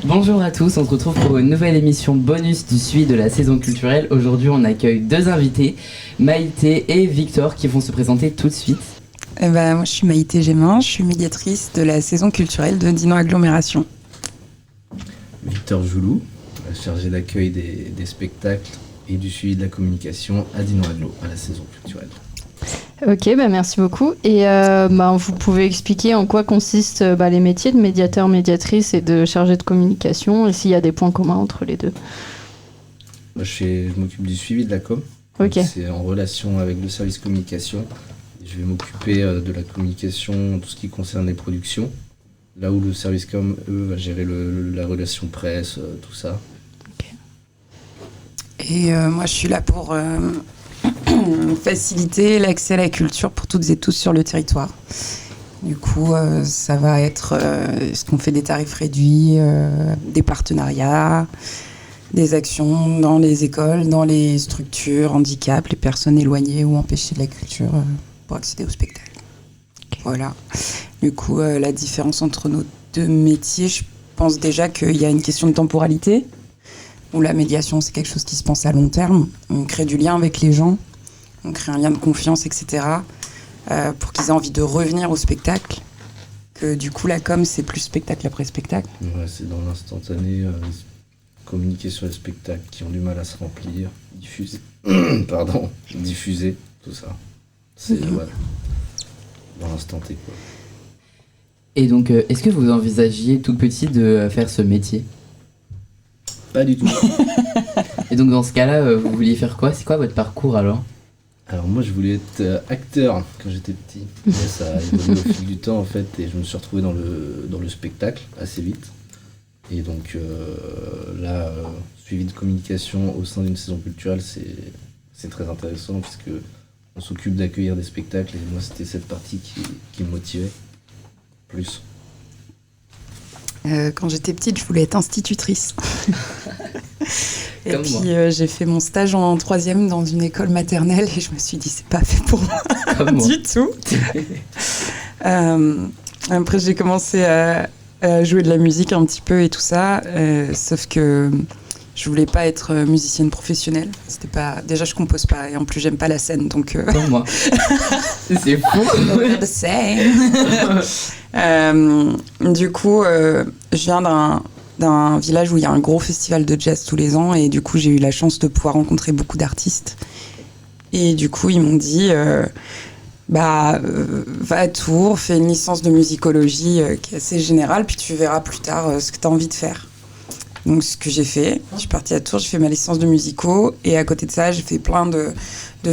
Bonjour à tous, on se retrouve pour une nouvelle émission bonus du suivi de la saison culturelle. Aujourd'hui, on accueille deux invités, Maïté et Victor, qui vont se présenter tout de suite. Moi, je suis Maïté Gémin, je suis médiatrice de la saison culturelle de Dinan Agglomération. Victor Joulou, chargé d'accueil des spectacles et du suivi de la communication à Dinan Agglo, à la saison culturelle. Ok, merci beaucoup. Et vous pouvez expliquer en quoi consistent les métiers de médiateur, médiatrice et de chargé de communication et s'il y a des points communs entre les deux. Je m'occupe du suivi de la com. Ok. C'est en relation avec le service communication. Je vais m'occuper de la communication, tout ce qui concerne les productions. Là où le service com, eux, va gérer la relation presse, tout ça. Okay. Et moi, je suis là pour faciliter l'accès à la culture pour toutes et tous sur le territoire. Du coup, ça va être ce qu'on fait des tarifs réduits, des partenariats, des actions dans les écoles, dans les structures, handicap, les personnes éloignées ou empêchées de la culture pour accéder au spectacle. Okay. Voilà. Du coup, la différence entre nos deux métiers, je pense déjà qu'il y a une question de temporalité, où la médiation, c'est quelque chose qui se pense à long terme. On crée du lien avec les gens, on crée un lien de confiance, etc., pour qu'ils aient envie de revenir au spectacle. Que du coup, la com, c'est plus spectacle après spectacle. Ouais, c'est dans l'instantané, communiquer sur les spectacles qui ont du mal à se remplir, diffuser, diffuser, tout ça. C'est dans l'instant T, quoi. Et donc, est-ce que vous envisagiez tout petit de faire ce métier ? Pas du tout. Et donc, dans ce cas-là, vous vouliez faire quoi ? C'est quoi votre parcours alors ? Alors moi je voulais être acteur quand j'étais petit. Mais ça a évolué au fil du temps en fait et je me suis retrouvé dans le spectacle assez vite. Et donc suivi de communication au sein d'une saison culturelle c'est très intéressant puisque on s'occupe d'accueillir des spectacles et moi c'était cette partie qui me motivait plus. Quand j'étais petite, je voulais être institutrice. Et Comme puis moi. j'ai fait mon stage en 3e dans une école maternelle et je me suis dit c'est pas fait pour moi du tout. Après j'ai commencé à jouer de la musique un petit peu et tout ça, sauf que je voulais pas être musicienne professionnelle. C'était pas, déjà je compose pas et en plus j'aime pas la scène donc. Comme moi. C'est fou. Du coup, je viens d'un village où il y a un gros festival de jazz tous les ans et du coup j'ai eu la chance de pouvoir rencontrer beaucoup d'artistes et du coup ils m'ont dit va à Tours, fais une licence de musicologie qui est assez générale puis tu verras plus tard ce que tu as envie de faire. Donc ce que j'ai fait, je suis partie à Tours, j'ai fait ma licence de musico et à côté de ça j'ai fait plein de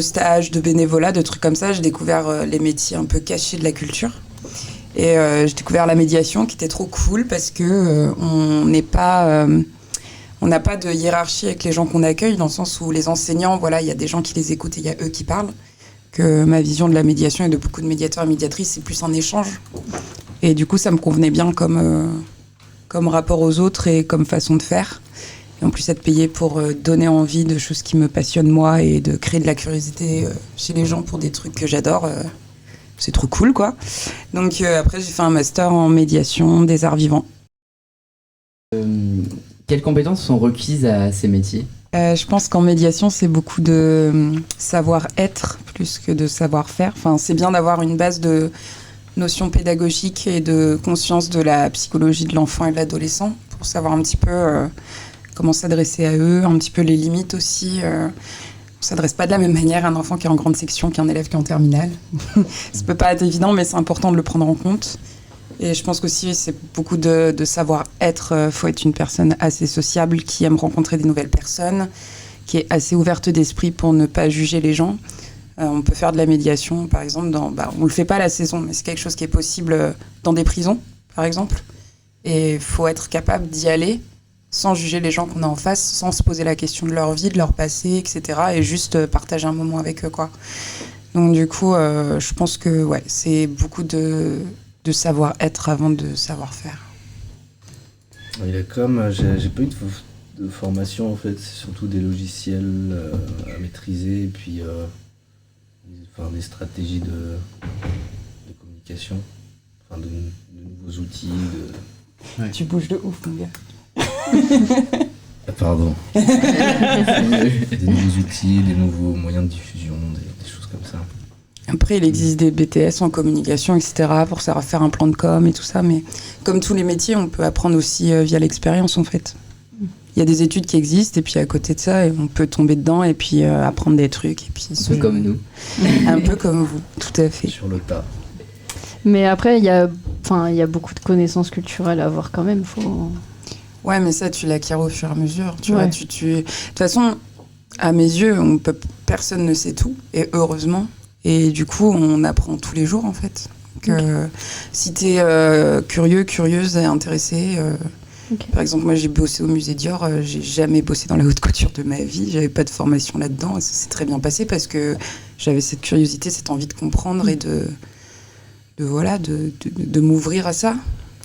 stages, de bénévolat, de trucs comme ça. J'ai découvert les métiers un peu cachés de la culture. Et j'ai découvert la médiation qui était trop cool parce que on n'a pas de hiérarchie avec les gens qu'on accueille dans le sens où les enseignants, voilà, il y a des gens qui les écoutent et il y a eux qui parlent. Que ma vision de la médiation et de beaucoup de médiateurs et médiatrices, c'est plus un échange. Et du coup, ça me convenait bien comme rapport aux autres et comme façon de faire. Et en plus, être payé pour donner envie de choses qui me passionnent moi et de créer de la curiosité chez les gens pour des trucs que j'adore. C'est trop cool, quoi. Donc après, j'ai fait un master en médiation des arts vivants. Quelles compétences sont requises à ces métiers ? Je pense qu'en médiation, c'est beaucoup de savoir-être plus que de savoir-faire. Enfin, c'est bien d'avoir une base de notions pédagogiques et de conscience de la psychologie de l'enfant et de l'adolescent pour savoir un petit peu comment s'adresser à eux, un petit peu les limites aussi. On ne s'adresse pas de la même manière à un enfant qui est en grande section qu'un élève qui est en terminale. Ça peut pas être évident, mais c'est important de le prendre en compte. Et je pense qu'aussi, c'est beaucoup de savoir-être. Faut être une personne assez sociable, qui aime rencontrer des nouvelles personnes, qui est assez ouverte d'esprit pour ne pas juger les gens. On peut faire de la médiation, par exemple, on ne le fait pas à la saison, mais c'est quelque chose qui est possible dans des prisons, par exemple. Et il faut être capable d'y aller sans juger les gens qu'on a en face, sans se poser la question de leur vie, de leur passé, etc. Et juste partager un moment avec eux, quoi. Donc du coup, je pense que c'est beaucoup de savoir-être avant de savoir-faire. Il est comme, j'ai pas eu de formation en fait, c'est surtout des logiciels à maîtriser et puis des stratégies de communication, de nouveaux outils. Tu bouges de ouf, mon gars. Pardon. Des nouveaux outils, des nouveaux moyens de diffusion, des choses comme ça. Après, il existe des BTS en communication, etc., pour savoir faire un plan de com et tout ça, mais comme tous les métiers, on peut apprendre aussi via l'expérience, en fait. Il y a des études qui existent, et puis à côté de ça, on peut tomber dedans et puis apprendre des trucs. Et puis, Un peu comme nous. Un peu comme vous, tout à fait. Sur le tas. Mais après, il y a beaucoup de connaissances culturelles à avoir quand même. Ouais, mais ça, tu l'acquiers au fur et à mesure. Tu Ouais. vois, de toute façon, à mes yeux, personne ne sait tout, et heureusement. Et du coup, on apprend tous les jours, en fait. Donc, si t'es curieux, curieuse et intéressé... Ok. Par exemple, moi, j'ai bossé au musée Dior. J'ai jamais bossé dans la haute couture de ma vie. J'avais pas de formation là-dedans. Et ça s'est très bien passé parce que j'avais cette curiosité, cette envie de comprendre et de m'ouvrir à ça.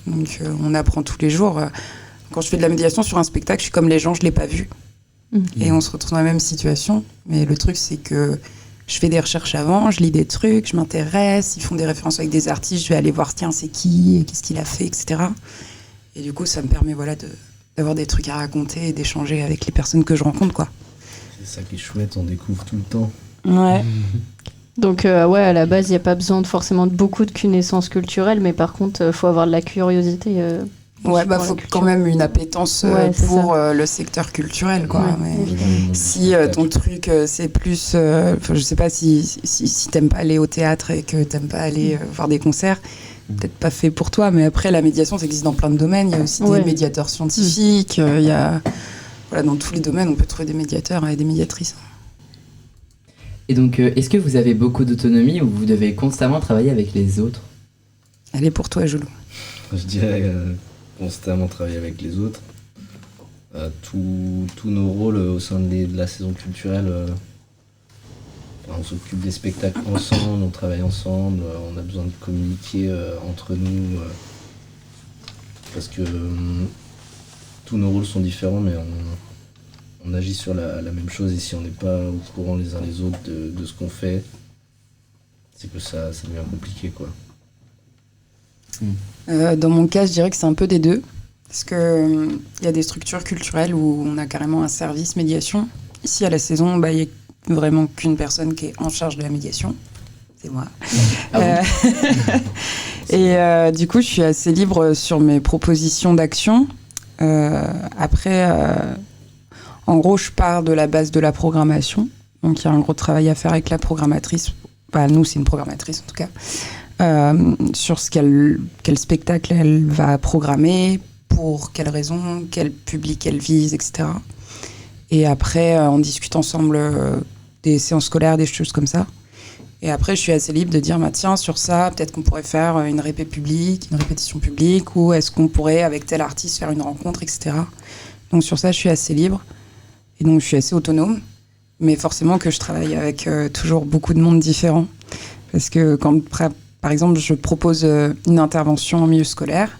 Donc, on apprend tous les jours. Quand je fais de la médiation sur un spectacle, je suis comme les gens, je l'ai pas vu. Et on se retrouve dans la même situation. Mais le truc, c'est que je fais des recherches avant, je lis des trucs, je m'intéresse. Ils font des références avec des artistes. Je vais aller voir, tiens, c'est qui, qu'est-ce qu'il a fait, etc. Et du coup, ça me permet d'avoir des trucs à raconter et d'échanger avec les personnes que je rencontre, quoi. C'est ça qui est chouette, on découvre tout le temps. Ouais. Donc, à la base, il n'y a pas besoin forcément de beaucoup de connaissances culturelles, mais par contre, il faut avoir de la curiosité. Ouais, pour la faut culture. quand même une appétence pour le secteur culturel, quoi. Ouais, Mais évidemment. si ton truc, c'est plus... je sais pas, si t'aimes pas aller au théâtre et que t'aimes pas aller voir des concerts, peut-être pas fait pour toi, mais après, la médiation, ça existe dans plein de domaines. Il y a aussi des médiateurs scientifiques, il y a... Voilà, dans tous les domaines, on peut trouver des médiateurs et des médiatrices. Et donc, est-ce que vous avez beaucoup d'autonomie ou vous devez constamment travailler avec les autres ? Elle est pour toi, Joulou. Je dirais constamment travailler avec les autres. Tous nos rôles au sein de la saison culturelle, on s'occupe des spectacles ensemble, on travaille ensemble, on a besoin de communiquer entre nous parce que tous nos rôles sont différents, mais on agit sur la même chose, et si on n'est pas au courant les uns les autres de ce qu'on fait, c'est que ça devient compliqué, quoi. Dans mon cas, je dirais que c'est un peu des deux. Parce qu'il y a des structures culturelles où on a carrément un service médiation. Ici, à la saison, il n'y a vraiment qu'une personne qui est en charge de la médiation. C'est moi. Ah Et du coup, je suis assez libre sur mes propositions d'action. Après, en gros, je pars de la base de la programmation. Donc, il y a un gros travail à faire avec la programmatrice. Nous, c'est une programmatrice, en tout cas. Sur quel spectacle elle va programmer, pour quelles raisons, quel public elle vise, etc. Et après, on discute ensemble des séances scolaires, des choses comme ça. Et après, je suis assez libre de dire, tiens, sur ça, peut-être qu'on pourrait faire une répétition publique, ou est-ce qu'on pourrait, avec tel artiste, faire une rencontre, etc. Donc sur ça, je suis assez libre. Et donc, je suis assez autonome. Mais forcément que je travaille avec toujours beaucoup de monde différent. Parce que quand, par exemple, je propose une intervention en milieu scolaire,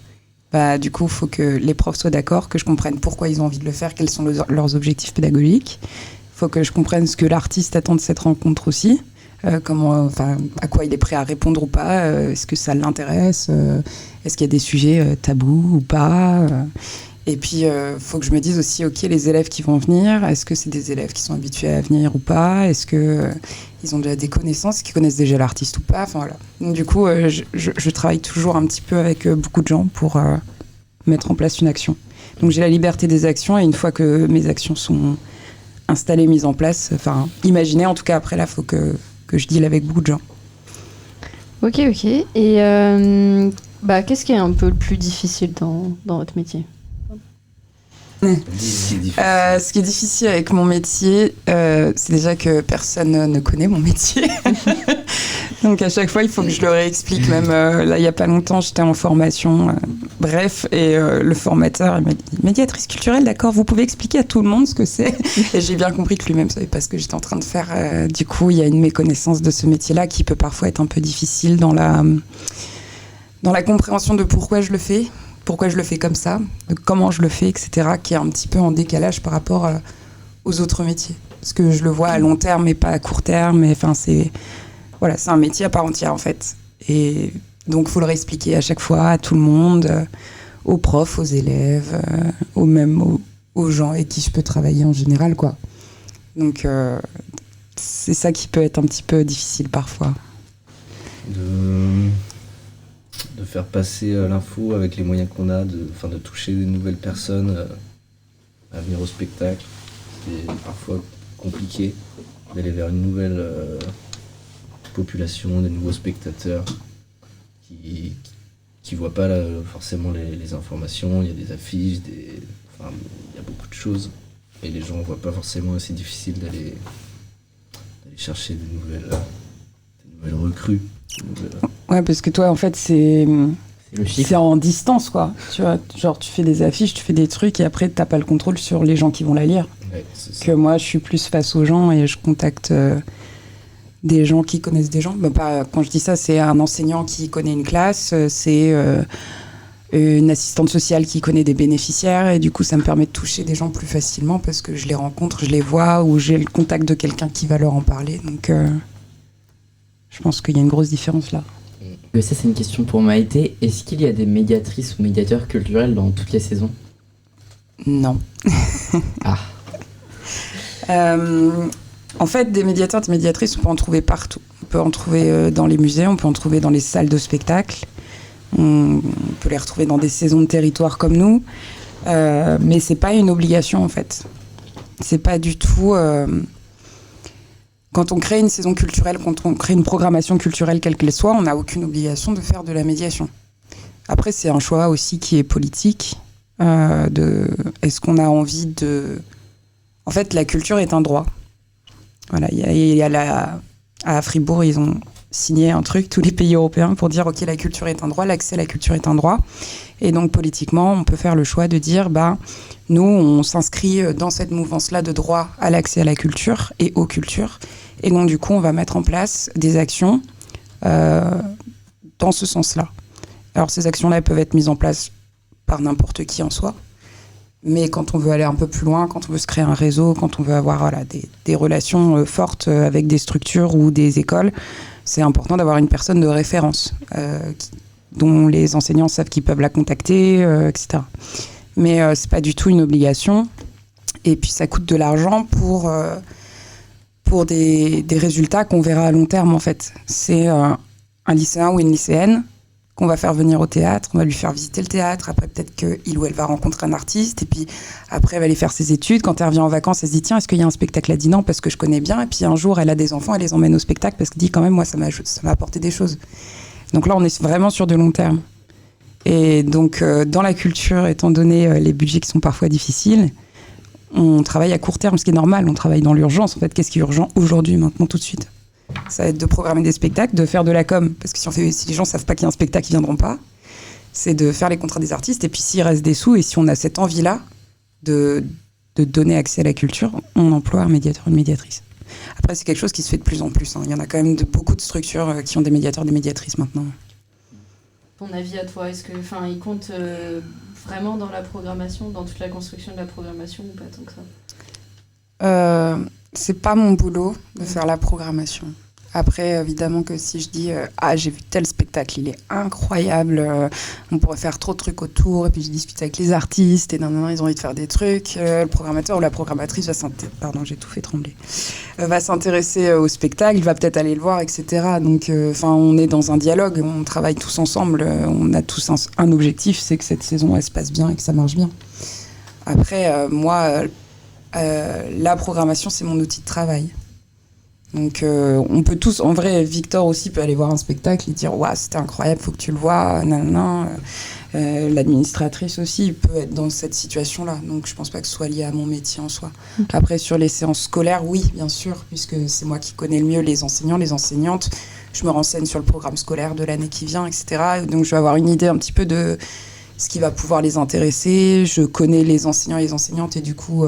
du coup, il faut que les profs soient d'accord, que je comprenne pourquoi ils ont envie de le faire, quels sont leurs objectifs pédagogiques. Il faut que je comprenne ce que l'artiste attend de cette rencontre aussi, à quoi il est prêt à répondre ou pas, est-ce que ça l'intéresse, est-ce qu'il y a des sujets tabous ou pas. Et puis, faut que je me dise aussi, ok, les élèves qui vont venir, est-ce que c'est des élèves qui sont habitués à venir ou pas ? Est-ce que ils ont déjà des connaissances, qu'ils connaissent déjà l'artiste ou pas ? Enfin, voilà. Donc, du coup, je travaille toujours un petit peu avec beaucoup de gens pour mettre en place une action. Donc, j'ai la liberté des actions, et une fois que mes actions sont installées, mises en place, imaginées, en tout cas, après, là, il faut que je deal avec beaucoup de gens. Ok. Et qu'est-ce qui est un peu le plus difficile dans votre métier ? Ce qui est difficile avec mon métier, c'est déjà que personne ne connaît mon métier. Donc à chaque fois, il faut que je le réexplique. Même là, il n'y a pas longtemps, j'étais en formation. Et le formateur, il m'a dit « Médiatrice culturelle, d'accord, vous pouvez expliquer à tout le monde ce que c'est ?» Et j'ai bien compris que lui-même ne savait pas ce que j'étais en train de faire. Du coup, il y a une méconnaissance de ce métier-là qui peut parfois être un peu difficile dans la compréhension de pourquoi je le fais. pourquoi je le fais comme ça, de comment je le fais, etc., qui est un petit peu en décalage par rapport aux autres métiers. Parce que je le vois à long terme, mais pas à court terme. Enfin, c'est un métier à part entière, en fait. Et donc, il faut le réexpliquer à chaque fois à tout le monde, aux profs, aux élèves, aux gens avec qui je peux travailler en général, quoi. Donc, c'est ça qui peut être un petit peu difficile parfois. De faire passer l'info avec les moyens qu'on a, de toucher des nouvelles personnes à venir au spectacle. C'est parfois compliqué d'aller vers une nouvelle population, des nouveaux spectateurs qui voient pas forcément les informations. Il y a des affiches, il y a beaucoup de choses et les gens voient pas forcément. C'est difficile d'aller chercher des nouvelles recrues. Ouais, parce que toi, en fait, c'est en distance, quoi. Tu vois, genre, tu fais des affiches, tu fais des trucs, et après, t'as pas le contrôle sur les gens qui vont la lire. Ouais, c'est que ça. moi, je suis plus face aux gens et je contacte des gens qui connaissent des gens. Quand je dis ça, c'est un enseignant qui connaît une classe, c'est une assistante sociale qui connaît des bénéficiaires, et du coup, ça me permet de toucher des gens plus facilement parce que je les rencontre, je les vois, ou j'ai le contact de quelqu'un qui va leur en parler. Donc, je pense qu'il y a une grosse différence là. Ça, c'est une question pour Maïté. Est-ce qu'il y a des médiatrices ou médiateurs culturels dans toutes les saisons ? Non. Ah. En fait, des médiateurs, des médiatrices, on peut en trouver partout. On peut en trouver dans les musées, on peut en trouver dans les salles de spectacle. On peut les retrouver dans des saisons de territoire comme nous. Mais c'est pas une obligation, en fait. C'est pas du tout... Quand on crée une saison culturelle, quand on crée une programmation culturelle, quelle qu'elle soit, on n'a aucune obligation de faire de la médiation. Après, c'est un choix aussi qui est politique. Est-ce qu'on a envie de... En fait, la culture est un droit. Voilà, à Fribourg, ils ont signé un truc, tous les pays européens, pour dire, OK, la culture est un droit, l'accès à la culture est un droit. Et donc, politiquement, on peut faire le choix de dire, nous, on s'inscrit dans cette mouvance-là de droit à l'accès à la culture et aux cultures. Et donc, du coup, on va mettre en place des actions dans ce sens-là. Alors, ces actions-là peuvent être mises en place par n'importe qui en soi. Mais quand on veut aller un peu plus loin, quand on veut se créer un réseau, quand on veut avoir des relations fortes avec des structures ou des écoles, c'est important d'avoir une personne de référence dont les enseignants savent qu'ils peuvent la contacter, etc. Mais c'est pas du tout une obligation. Et puis ça coûte de l'argent pour des résultats qu'on verra à long terme, en fait. C'est un lycéen ou une lycéenne qu'on va faire venir au théâtre, on va lui faire visiter le théâtre, après peut-être qu'il ou elle va rencontrer un artiste, et puis après elle va aller faire ses études, quand elle revient en vacances, elle se dit tiens, est-ce qu'il y a un spectacle? Elle dit non, parce que je connais bien, et puis un jour elle a des enfants, elle les emmène au spectacle, parce qu'elle dit quand même, moi ça m'a apporté des choses. Donc là on est vraiment sur de long terme. Et donc dans la culture, étant donné les budgets qui sont parfois difficiles, on travaille à court terme, ce qui est normal, on travaille dans l'urgence, en fait, qu'est-ce qui est urgent aujourd'hui, maintenant, tout de suite? Ça va être de programmer des spectacles, de faire de la com, parce que si les gens ne savent pas qu'il y a un spectacle, ils ne viendront pas. C'est de faire les contrats des artistes, et puis s'il reste des sous, et si on a cette envie-là de donner accès à la culture, on emploie un médiateur, une médiatrice. Après, c'est quelque chose qui se fait de plus en plus. Il y en a quand même beaucoup de structures qui ont des médiateurs, des médiatrices maintenant. Ton avis à toi, est-ce que, il compte vraiment dans la programmation, dans toute la construction de la programmation, ou pas tant que ça? C'est pas mon boulot de faire la programmation. Après, évidemment que si je dis j'ai vu tel spectacle, il est incroyable, on pourrait faire trop de trucs autour, et puis je discute avec les artistes, et ils ont envie de faire des trucs, le programmateur ou la programmatrice va s'intéresser au spectacle, il va peut-être aller le voir, etc. Donc, on est dans un dialogue, on travaille tous ensemble, on a tous un objectif, c'est que cette saison, elle se passe bien et que ça marche bien. Après, moi... la programmation, c'est mon outil de travail. Donc, on peut tous... En vrai, Victor aussi peut aller voir un spectacle et dire « Waouh, c'était incroyable, faut que tu le vois. » L'administratrice aussi peut être dans cette situation-là. Donc, je pense pas que ce soit lié à mon métier en soi. Okay. Après, sur les séances scolaires, oui, bien sûr, puisque c'est moi qui connais le mieux les enseignants, les enseignantes. Je me renseigne sur le programme scolaire de l'année qui vient, etc. Donc, je vais avoir une idée un petit peu de ce qui va pouvoir les intéresser. Je connais les enseignants et les enseignantes, et du coup...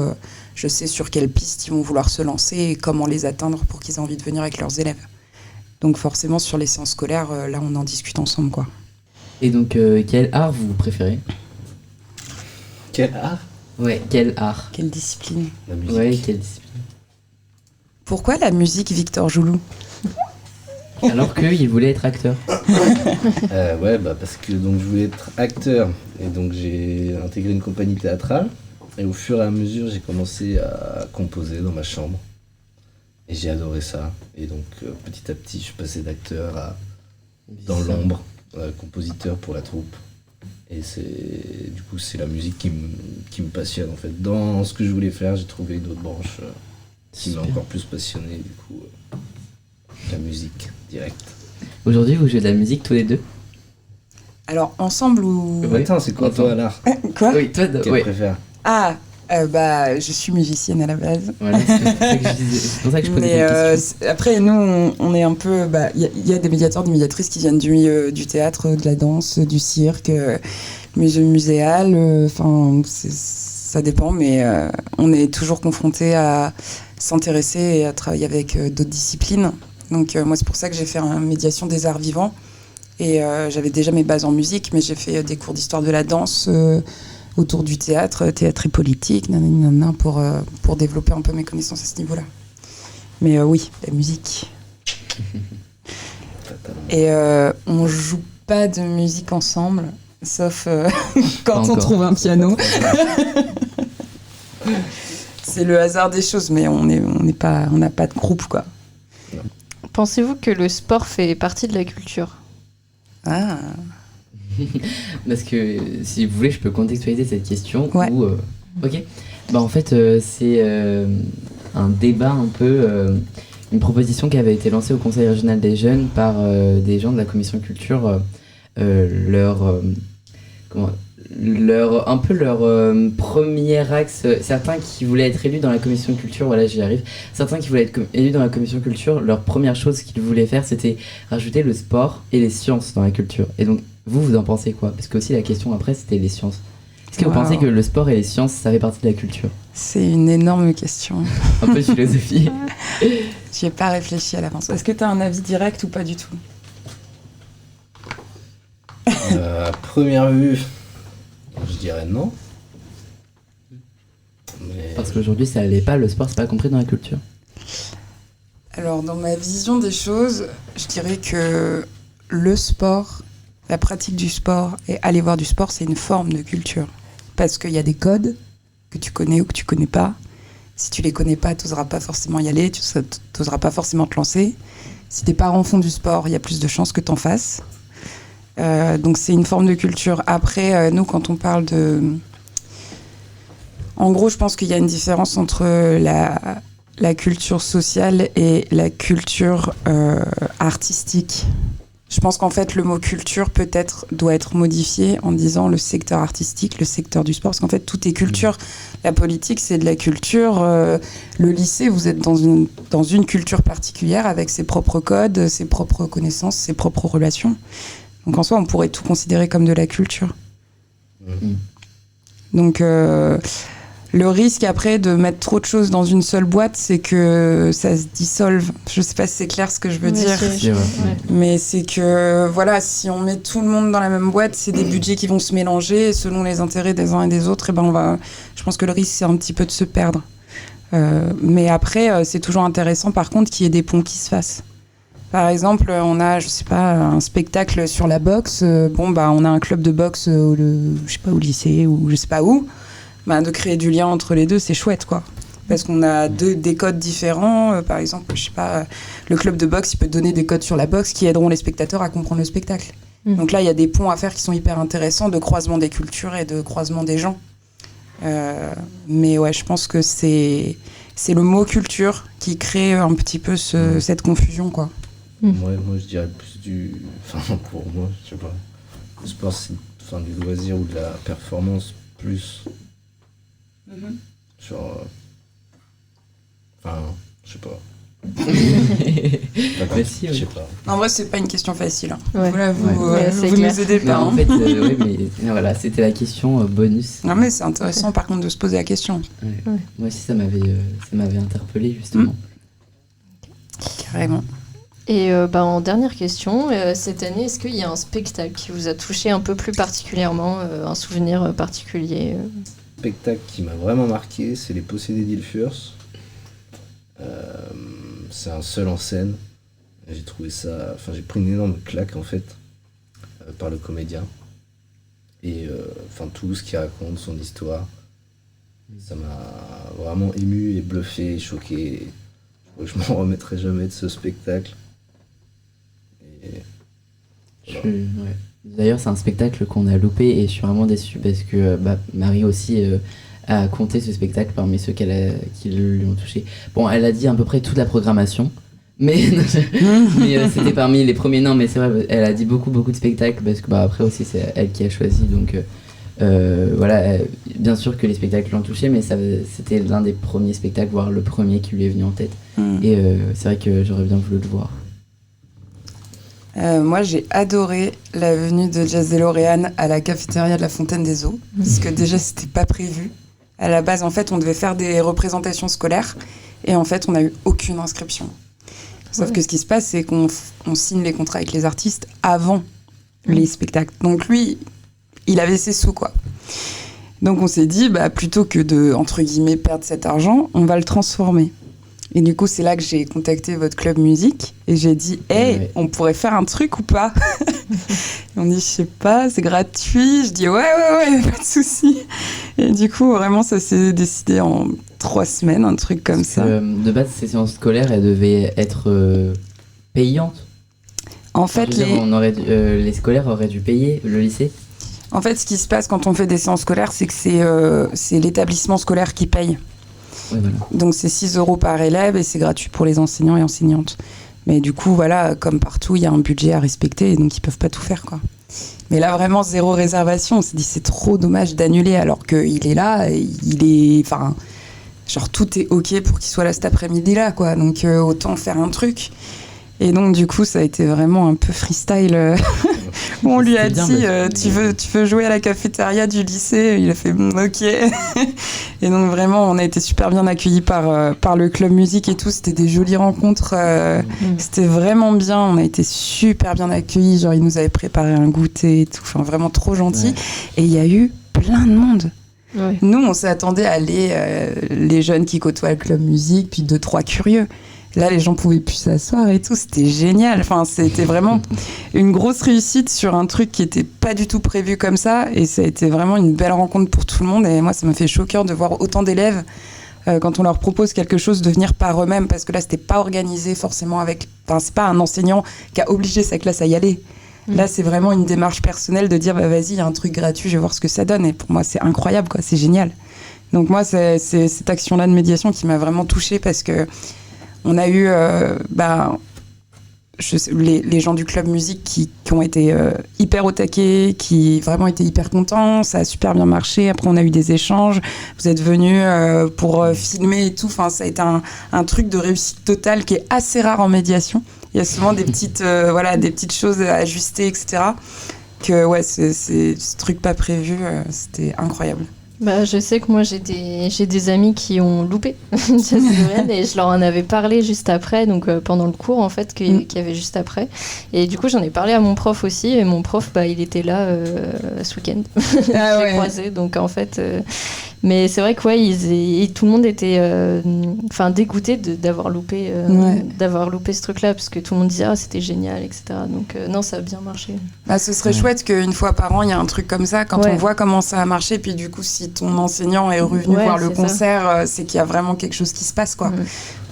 je sais sur quelle piste ils vont vouloir se lancer et comment les atteindre pour qu'ils aient envie de venir avec leurs élèves. Donc forcément, sur les séances scolaires, là, on en discute ensemble, quoi. Et donc, quel art vous préférez ? Quel art? Ouais, quel art. Quelle discipline. La musique. Ouais, quelle discipline. Pourquoi la musique, Victor Joulou? Alors qu'il voulait être acteur. Ouais, bah parce que donc je voulais être acteur et donc j'ai intégré une compagnie théâtrale et au fur et à mesure j'ai commencé à composer dans ma chambre et j'ai adoré ça et donc petit à petit je suis passé d'acteur à dans l'ombre, compositeur pour la troupe et c'est la musique qui me passionne en fait. Dans ce que je voulais faire j'ai trouvé une autre branche qui m'a Super. encore plus passionné du coup la musique direct. Aujourd'hui, vous jouez de la musique tous les deux. Alors, ensemble ou... Ouais. Attends, c'est quoi toi l'art? Quoi? Oui, toi, Qu'elle ouais. préfère? Ah, bah, je suis musicienne à la base. Voilà, c'est pour ça que je disais- c'est pour ça que je posais Mais cette question. après, nous, on est un peu... Bah, il y a des médiateurs, des médiatrices qui viennent du milieu du théâtre, de la danse, du cirque, musée muséal. Enfin, ça dépend, mais on est toujours confronté à s'intéresser et à travailler avec d'autres disciplines. Donc moi, c'est pour ça que j'ai fait une médiation des arts vivants. Et j'avais déjà mes bases en musique, mais j'ai fait des cours d'histoire de la danse autour du théâtre et politique, nanana, pour développer un peu mes connaissances à ce niveau-là. Mais oui, la musique. Et on joue pas de musique ensemble, sauf quand on encore. trouve un piano. C'est le hasard des choses, mais on n'a pas de groupe, quoi. Pensez-vous que le sport fait partie de la culture? Ah, Parce que si vous voulez, je peux contextualiser cette question. Ouais. Ou, ok. Bah, en fait, c'est un débat un peu, une proposition qui avait été lancée au Conseil régional des jeunes par des gens de la commission culture. Un peu leur premier axe, certains qui voulaient être élus dans la commission culture, voilà j'y arrive, certains qui voulaient être élus dans la commission culture, leur première chose qu'ils voulaient faire c'était rajouter le sport et les sciences dans la culture. Et donc vous en pensez quoi? Parce que aussi la question après c'était les sciences. Est-ce que vous Wow. pensez que le sport et les sciences ça fait partie de la culture? c'est une énorme question. Un peu de philosophie. J'y ai pas réfléchi à l'avance. Est-ce que tu as un avis direct ou pas du tout? À première vue, je dirais non. Mais Parce qu'aujourd'hui ça l'est pas, le sport c'est pas compris dans la culture. Alors, dans ma vision des choses, je dirais que le sport, la pratique du sport et aller voir du sport, c'est une forme de culture. Parce qu'il y a des codes que tu connais ou que tu connais pas. Si tu les connais pas, tu n'oseras pas forcément y aller, tu n'oseras pas forcément te lancer. Si tes parents font du sport, il y a plus de chances que tu en fasses. Donc c'est une forme de culture. Après, nous, quand on parle de... En gros, je pense qu'il y a une différence entre la culture sociale et la culture artistique. Je pense qu'en fait, le mot culture peut-être doit être modifié en disant le secteur artistique, le secteur du sport, parce qu'en fait, tout est culture. La politique, c'est de la culture. Le lycée, vous êtes dans une culture particulière avec ses propres codes, ses propres connaissances, ses propres relations. Donc en soi, on pourrait tout considérer comme de la culture. Donc le risque après de mettre trop de choses dans une seule boîte, c'est que ça se dissolve. Je sais pas si c'est clair ce que je veux dire. C'est vrai. Ouais. Mais c'est que, voilà, si on met tout le monde dans la même boîte, c'est des budgets qui vont se mélanger et selon les intérêts des uns et des autres, et ben je pense que le risque, c'est un petit peu de se perdre. Mais après, c'est toujours intéressant, par contre, qu'il y ait des ponts qui se fassent. Par exemple, on a, je sais pas, un spectacle sur la boxe. On a un club de boxe, je sais pas, au lycée ou je sais pas où. De créer du lien entre les deux, c'est chouette, quoi. Parce qu'on a des codes différents. Par exemple, je sais pas, le club de boxe, il peut donner des codes sur la boxe qui aideront les spectateurs à comprendre le spectacle. Donc là, il y a des ponts à faire qui sont hyper intéressants, de croisement des cultures et de croisement des gens. Mais ouais, je pense que c'est le mot culture qui crée un petit peu cette confusion, quoi. moi, je dirais plus Enfin, pour moi, je sais pas. Le sport, c'est du loisir ou de la performance plus. Genre. Je sais pas. Mais si, Je oui. sais pas. En vrai, c'est pas une question facile. Ouais. Voilà, vous, Ouais, c'est vous clair. nous aidez Mais pas. en hein. fait, oui, mais voilà, c'était la question bonus. Non, mais c'est intéressant, par contre, de se poser la question. Ouais. Ouais. Moi aussi, ça m'avait interpellé justement. Carrément. Et en dernière question, cette année, est-ce qu'il y a un spectacle qui vous a touché un peu plus particulièrement, un souvenir particulier spectacle qui m'a vraiment marqué, c'est Les Possédés d'Ilfurs. C'est un seul en scène. J'ai trouvé ça... Enfin, j'ai pris une énorme claque, en fait, par le comédien. Et tout ce qu'il raconte, son histoire, ça m'a vraiment ému et bluffé et choqué. Je m'en remettrai jamais de ce spectacle. Et... Ouais. D'ailleurs, c'est un spectacle qu'on a loupé et je suis vraiment déçu parce que Marie aussi a compté ce spectacle parmi ceux qui lui ont touché. Bon, elle a dit à peu près toute la programmation, mais c'était parmi les premiers. Non, mais c'est vrai, elle a dit beaucoup de spectacles parce que après aussi c'est elle qui a choisi. Donc bien sûr que les spectacles l'ont touché, mais c'était l'un des premiers spectacles, voire le premier qui lui est venu en tête. Et c'est vrai que j'aurais bien voulu le voir. Moi, j'ai adoré la venue de Jazz DeLorean à la cafétéria de la Fontaine des Eaux, parce que déjà, c'était pas prévu. À la base, en fait, on devait faire des représentations scolaires, et en fait, on n'a eu aucune inscription. Sauf que ce qui se passe, c'est qu'on signe les contrats avec les artistes avant les spectacles. Donc lui, il avait ses sous, quoi. Donc on s'est dit, plutôt que de, entre guillemets, perdre cet argent, on va le transformer. Et du coup, c'est là que j'ai contacté votre club musique et j'ai dit, on pourrait faire un truc ou pas? Et on dit, je sais pas, c'est gratuit. Je dis, ouais, pas de souci. Et du coup, vraiment, ça s'est décidé en 3 semaines, un truc comme ça. De base, ces séances scolaires, elles devaient être payantes. En fait, les scolaires auraient dû payer le lycée. En fait, ce qui se passe quand on fait des séances scolaires, c'est que c'est l'établissement scolaire qui paye. Ouais, voilà. Donc c'est 6 € par élève et c'est gratuit pour les enseignants et enseignantes. Mais du coup, voilà, comme partout, il y a un budget à respecter et donc ils peuvent pas tout faire, quoi. Mais là, vraiment, 0 réservation. On s'est dit, c'est trop dommage d'annuler alors qu'il est là, tout est OK pour qu'il soit là cet après-midi-là, quoi. Donc autant faire un truc. Et donc, du coup, ça a été vraiment un peu freestyle. On lui a dit, tu veux jouer à la cafétéria du lycée? Il a fait, OK. Et donc, vraiment, on a été super bien accueillis par le club musique et tout. C'était des jolies rencontres. C'était vraiment bien. On a été super bien accueillis. Genre, ils nous avaient préparé un goûter et tout. Enfin, vraiment trop gentil. Ouais. Et il y a eu plein de monde. Ouais. Nous, on s'attendait à les jeunes qui côtoient le club musique, puis 2-3 curieux. Là, les gens pouvaient plus s'asseoir et tout. C'était génial. Enfin, c'était vraiment une grosse réussite sur un truc qui était pas du tout prévu comme ça. Et ça a été vraiment une belle rencontre pour tout le monde. Et moi, ça m'a fait chaud au cœur de voir autant d'élèves quand on leur propose quelque chose de venir par eux-mêmes. Parce que là, c'était pas organisé forcément c'est pas un enseignant qui a obligé sa classe à y aller. Là, c'est vraiment une démarche personnelle de dire, vas-y, il y a un truc gratuit, je vais voir ce que ça donne. Et pour moi, c'est incroyable, quoi. C'est génial. Donc moi, c'est cette action-là de médiation qui m'a vraiment touchée parce que on a eu les gens du club musique qui ont été hyper au taquet, qui vraiment étaient hyper contents, ça a super bien marché. Après, on a eu des échanges, vous êtes venus pour filmer et tout. Enfin, ça a été un truc de réussite totale qui est assez rare en médiation. Il y a souvent des petites choses à ajuster, etc. Que ce truc pas prévu, c'était incroyable. Je sais que moi j'ai des amis qui ont loupé Jazz DeLorean et je leur en avais parlé juste après, donc pendant le cours en fait qu'il y avait juste après. Et du coup j'en ai parlé à mon prof aussi et mon prof il était là ce week-end. Je l'ai croisé, donc en fait. Mais c'est vrai que tout le monde était dégoûté d'avoir loupé ce truc-là parce que tout le monde disait c'était génial, etc. Donc non, ça a bien marché. Ce serait chouette qu'une fois par an il y a un truc comme ça quand on voit comment ça a marché, puis du coup si ton enseignant est revenu voir le concert, c'est qu'il y a vraiment quelque chose qui se passe, quoi.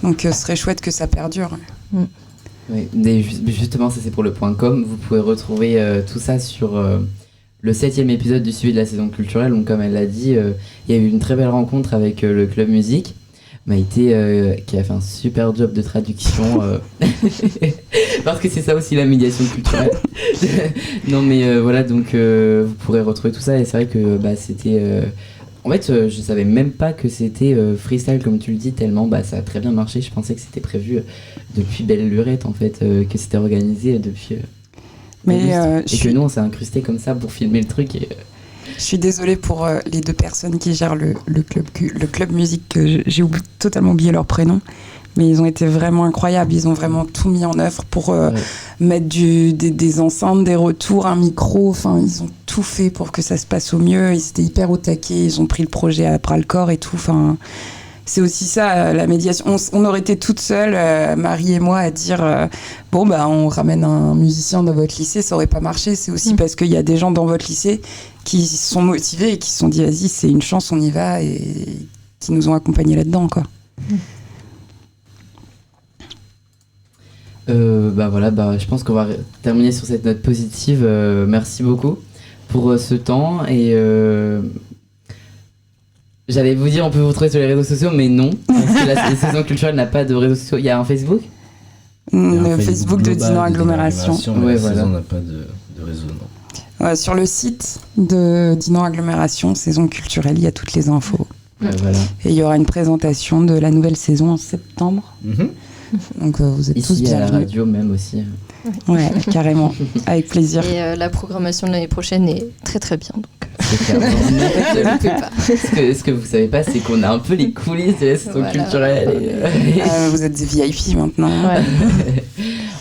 Donc ce serait chouette que ça perdure. Oui, justement, ça c'est pour le .com. Vous pouvez retrouver tout ça sur le 7e épisode du suivi de la saison culturelle. Donc comme elle l'a dit, il y a eu une très belle rencontre avec le club musique. Maïté qui a fait un super job de traduction parce que c'est ça aussi la médiation culturelle. Non mais voilà, donc vous pourrez retrouver tout ça et c'est vrai que c'était en fait je savais même pas que c'était freestyle comme tu le dis, tellement ça a très bien marché. Je pensais que c'était prévu depuis belle lurette en fait, que c'était organisé depuis et que nous on s'est incrusté comme ça pour filmer le truc et je suis désolée pour les 2 personnes qui gèrent le club musique, que j'ai totalement oublié leur prénom. Mais ils ont été vraiment incroyables. Ils ont vraiment tout mis en œuvre pour mettre des enceintes, des retours, un micro. Enfin, ils ont tout fait pour que ça se passe au mieux. Ils étaient hyper au taquet. Ils ont pris le projet à bras-le-corps et tout. Enfin, c'est aussi ça, la médiation. On aurait été toutes seules, Marie et moi, à dire on ramène un musicien dans votre lycée. Ça aurait pas marché. C'est aussi parce qu'il y a des gens dans votre lycée qui sont motivés et qui se sont dit vas-y, c'est une chance, on y va, et qui nous ont accompagnés là-dedans, quoi. Je pense qu'on va terminer sur cette note positive. Merci beaucoup pour ce temps. Et j'allais vous dire, on peut vous retrouver sur les réseaux sociaux, mais non. Parce que la saison culturelle n'a pas de réseaux sociaux. Il y a un Facebook ? Le Facebook de Dinan Agglomération. Mais la voilà. saison n'a pas de réseau, non. Sur le site de Dinan Agglomération, saison culturelle, il y a toutes les infos. Voilà. Et il y aura une présentation de la nouvelle saison en septembre. Donc vous êtes tous Ici à la bienvenus. radio même aussi. Ouais, carrément, avec plaisir. Et la programmation de l'année prochaine est très très bien. Donc, C'est clair. ne le loupez pas. Ce que vous savez pas, c'est qu'on a un peu les coulisses de la saison culturelle. Vous êtes des VIP maintenant. Ouais.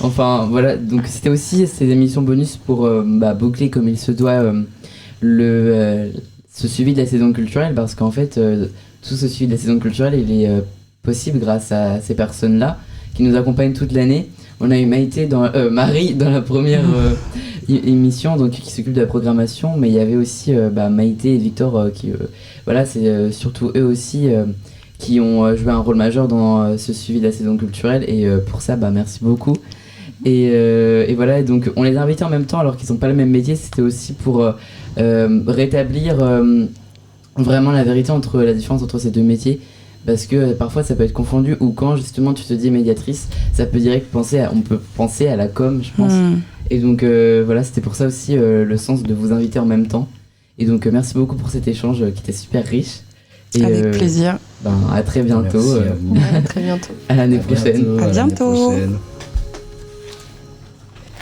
Enfin voilà, donc c'était aussi ces émissions bonus pour boucler comme il se doit ce suivi de la saison culturelle, parce qu'en fait tout ce suivi de la saison culturelle il est possible grâce à ces personnes-là qui nous accompagnent toute l'année. On a eu Marie dans la première émission, donc qui s'occupe de la programmation, mais il y avait aussi Maïté et Victor qui c'est surtout eux aussi qui ont joué un rôle majeur dans ce suivi de la saison culturelle, et pour ça merci beaucoup. Et voilà, donc on les a invités en même temps alors qu'ils n'ont pas le même métier. C'était aussi pour rétablir vraiment la vérité entre la différence entre ces deux métiers, parce que parfois ça peut être confondu, ou quand justement tu te dis médiatrice, ça peut direct on peut penser à la com, je pense. Et donc c'était pour ça aussi le sens de vous inviter en même temps. Et donc merci beaucoup pour cet échange qui était super riche. Et, avec plaisir. À très bientôt. Merci à vous. À très bientôt. À l'année prochaine. À bientôt. l'année prochaine.